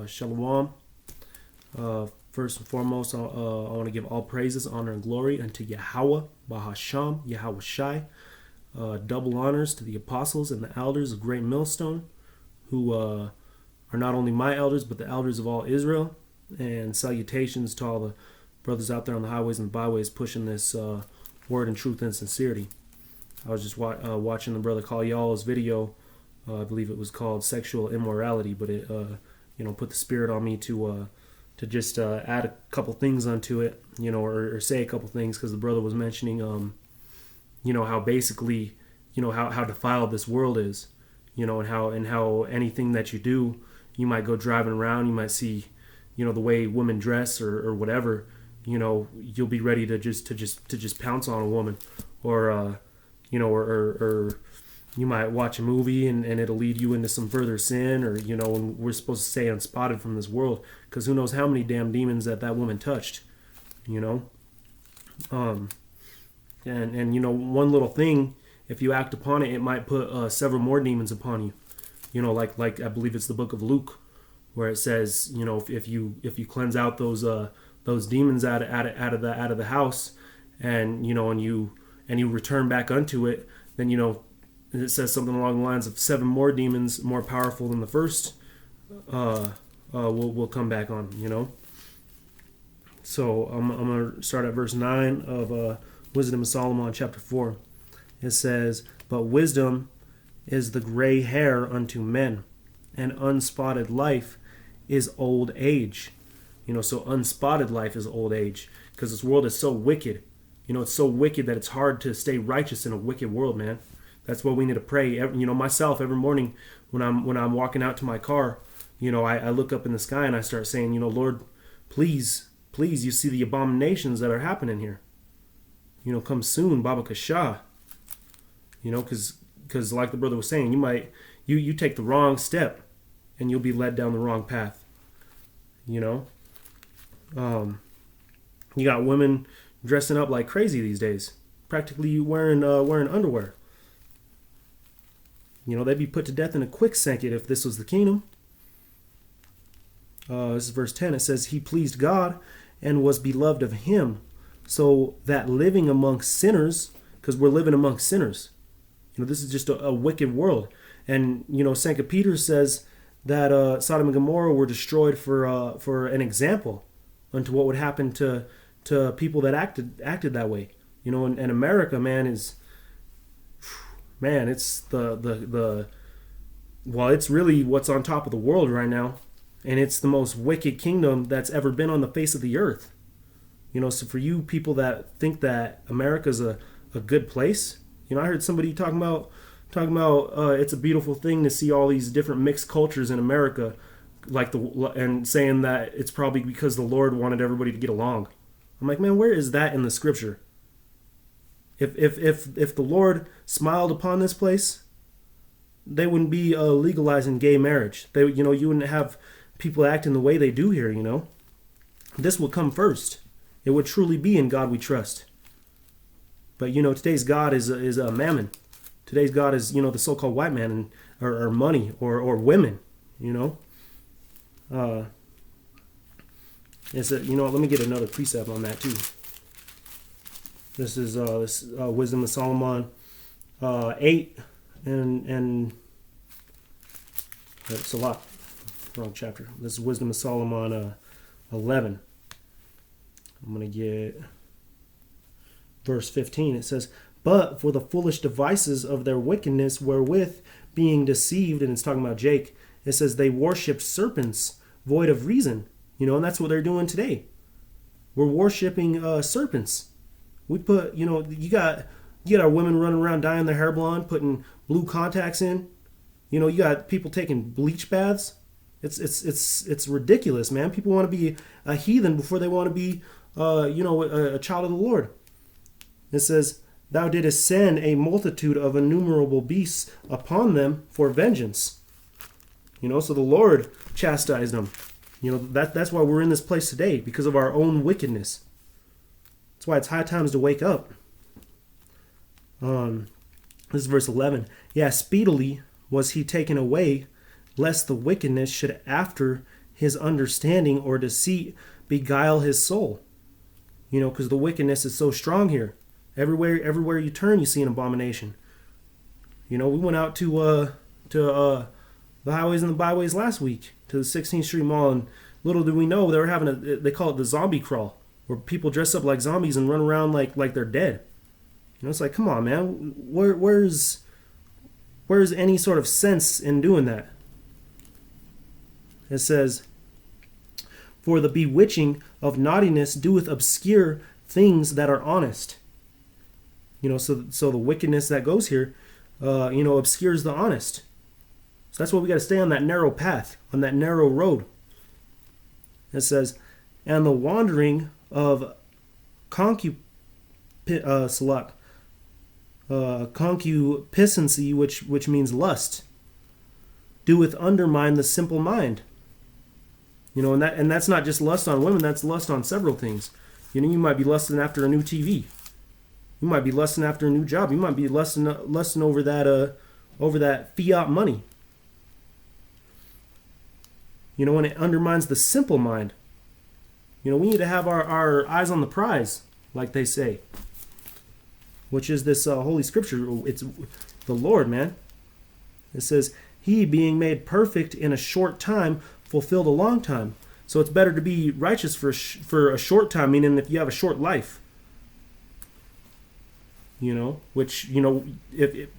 Shalom. First and foremost, I want to give all praises, honor, and glory unto Yahweh, Bahasham, Yahweh Shai. Double honors to the apostles and the elders of Great Millstone, who are not only my elders, but the elders of all Israel. And salutations to all the brothers out there on the highways and byways pushing this word and truth and sincerity. I was just watching the brother call y'all's video. I believe it was called Sexual Immorality, but it put the spirit on me to just add a couple things onto it, or say a couple things, because the brother was mentioning how basically how defiled this world is, and how anything that you do, you might go driving around, you might see the way women dress or whatever, you'll be ready to just pounce on a woman, or you might watch a movie and it'll lead you into some further sin, or and we're supposed to stay unspotted from this world, because who knows how many damn demons that woman touched, and one little thing, if you act upon it, it might put several more demons upon you, like I believe it's the book of Luke, where it says, if you cleanse out those demons out of the house, and you return back unto it, then it says something along the lines of 7 more demons more powerful than the first will come back on, So I'm going to start at verse 9 of Wisdom of Solomon chapter 4. It says, "But wisdom is the gray hair unto men, and unspotted life is old age." So unspotted life is old age, because this world is so wicked. It's so wicked that it's hard to stay righteous in a wicked world, man. That's what we need to pray. Myself, every morning when I'm walking out to my car, I look up in the sky and I start saying, Lord, please, you see the abominations that are happening here. Come soon, Baba Kasha. Because like the brother was saying, you take the wrong step and you'll be led down the wrong path. You got women dressing up like crazy these days, practically wearing underwear. They'd be put to death in a quick second if this was the kingdom. This is verse 10. It says, "He pleased God and was beloved of him, so that living amongst sinners," because we're living amongst sinners. This is just a wicked world. And, St. Peter says that Sodom and Gomorrah were destroyed for an example unto what would happen to people that acted that way. And America, man, it's it's really what's on top of the world right now, and it's the most wicked kingdom that's ever been on the face of the earth. So for you people that think that America's a good place, I heard somebody talking about it's a beautiful thing to see all these different mixed cultures in America, and saying that it's probably because the Lord wanted everybody to get along. I'm like, man, where is that in the scripture? If the Lord smiled upon this place, they wouldn't be legalizing gay marriage. You wouldn't have people acting the way they do here. This would come first. It would truly be in God we trust. But today's God is a mammon. Today's God is the so-called white man or money or women. It's let me get another precept on that too. This is Wisdom of Solomon 8 and it's a lot. Wrong chapter. This is Wisdom of Solomon 11. I'm going to get verse 15. It says, "But for the foolish devices of their wickedness wherewith being deceived," and it's talking about Jake, it says, "they worship serpents void of reason." And that's what they're doing today. We're worshiping serpents. We put, you got our women running around dyeing their hair blonde, putting blue contacts in. You got people taking bleach baths. It's ridiculous, man. People want to be a heathen before they want to be, a child of the Lord. It says, "Thou didst send a multitude of innumerable beasts upon them for vengeance." So the Lord chastised them. That's why we're in this place today, because of our own wickedness. That's why it's high times to wake up. This is verse 11. "Yeah, speedily was he taken away, lest the wickedness should after his understanding or deceit beguile his soul. Because the wickedness is so strong here. Everywhere you turn, you see an abomination. We went out to the highways and the byways last week to the 16th Street Mall, and little did we know they were having they call it the zombie crawl, where people dress up like zombies and run around like they're dead. It's like, come on, man, where's any sort of sense in doing that? It says, for the bewitching of naughtiness doeth obscure things that are honest. So the wickedness that goes here, obscures the honest. So that's why we got to stay on that narrow path, on that narrow road. It says, and the wandering of concupiscency, which means lust, doeth undermine the simple mind. And that's not just lust on women, that's lust on several things. You might be lusting after a new TV. You might be lusting after a new job. You might be lusting over that fiat money. And it undermines the simple mind. We need to have our eyes on the prize, like they say, which is this Holy Scripture. It's the Lord, man. It says, he being made perfect in a short time fulfilled a long time. So it's better to be righteous for a short time, meaning if you have a short life. If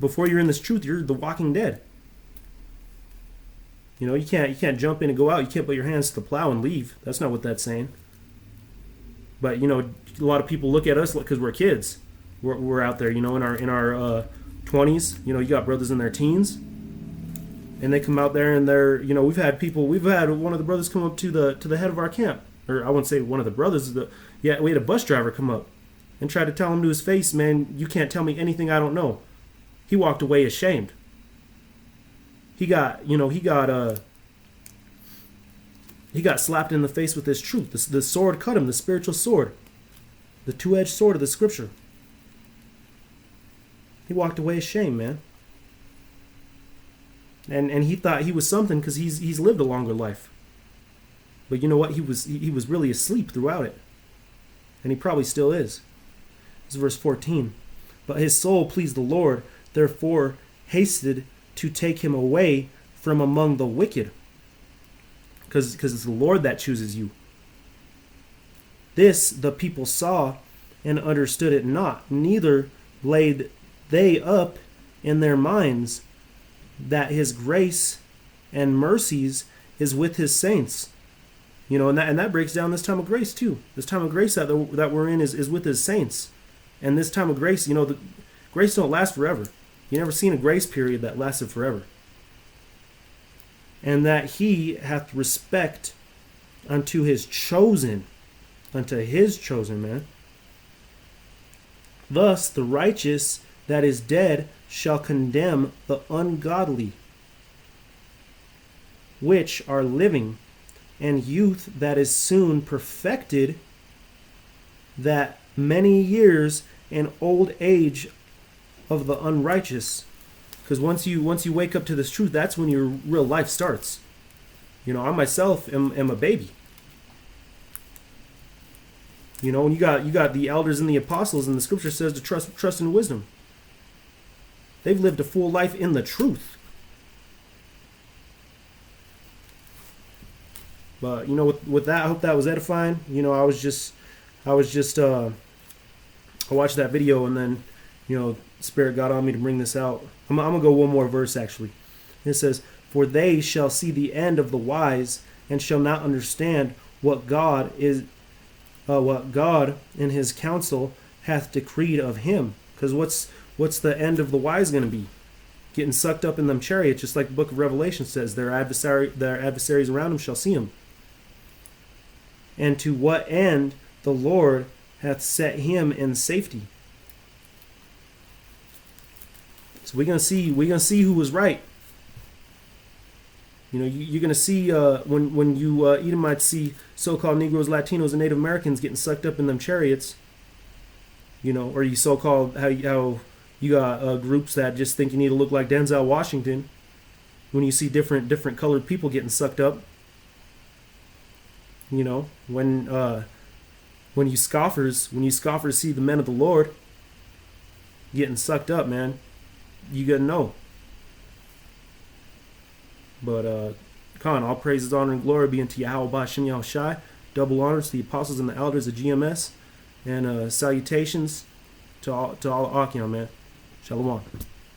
before you're in this truth, you're the walking dead. You can't jump in and go out. You can't put your hands to the plow and leave. That's not what that's saying. But a lot of people look at us because we're kids. We're out there, in our 20s. You got brothers in their teens, and they come out there and they're, we've had one of the brothers come up to the head of our camp, or I wouldn't say one of the brothers. We had a bus driver come up and try to tell him to his face, man, you can't tell me anything I don't know. He walked away ashamed. He got slapped in the face with this truth. The sword cut him, the spiritual sword, the two-edged sword of the Scripture. He walked away ashamed, man. And he thought he was something because he's lived a longer life. But you know what? He was really asleep throughout it, and he probably still is. This is verse 14. But his soul pleased the Lord, therefore hasted to take him away from among the wicked. Because it's the Lord that chooses you. This the people saw and understood it not, neither laid they up in their minds that his grace and mercies is with his saints. And that breaks down this time of grace too. This time of grace that we're in is with his saints. And this time of grace, the grace don't last forever. You never seen a grace period that lasted forever. And that he hath respect unto his chosen, man. Thus the righteous that is dead shall condemn the ungodly, which are living, and youth that is soon perfected, that many years and old age of the unrighteous. Because once you wake up to this truth, that's when your real life starts. I myself am a baby. And you got the elders and the apostles, and the Scripture says to trust in wisdom. They've lived a full life in the truth. But with that, I hope that was edifying. I watched that video, and then Spirit got on me to bring this out. I'm gonna go one more verse actually. It says, "For they shall see the end of the wise, and shall not understand what God in His counsel hath decreed of him." Because what's the end of the wise going to be? Getting sucked up in them chariots, just like the book of Revelation says. Their adversaries around them shall see him. And to what end the Lord hath set him in safety. So we're gonna see who was right. You're gonna see when you Edomites see so-called Negroes, Latinos, and Native Americans getting sucked up in them chariots. Or you so-called how you got groups that just think you need to look like Denzel Washington. When you see different colored people getting sucked up, You know, when you scoffers see the men of the Lord getting sucked up, man, you gotta know. But Khan, all praises, honor, and glory be unto Yahweh Bashem Yahushai. Double honors to the apostles and the elders of GMS, and salutations to all Achion, man. Shalom.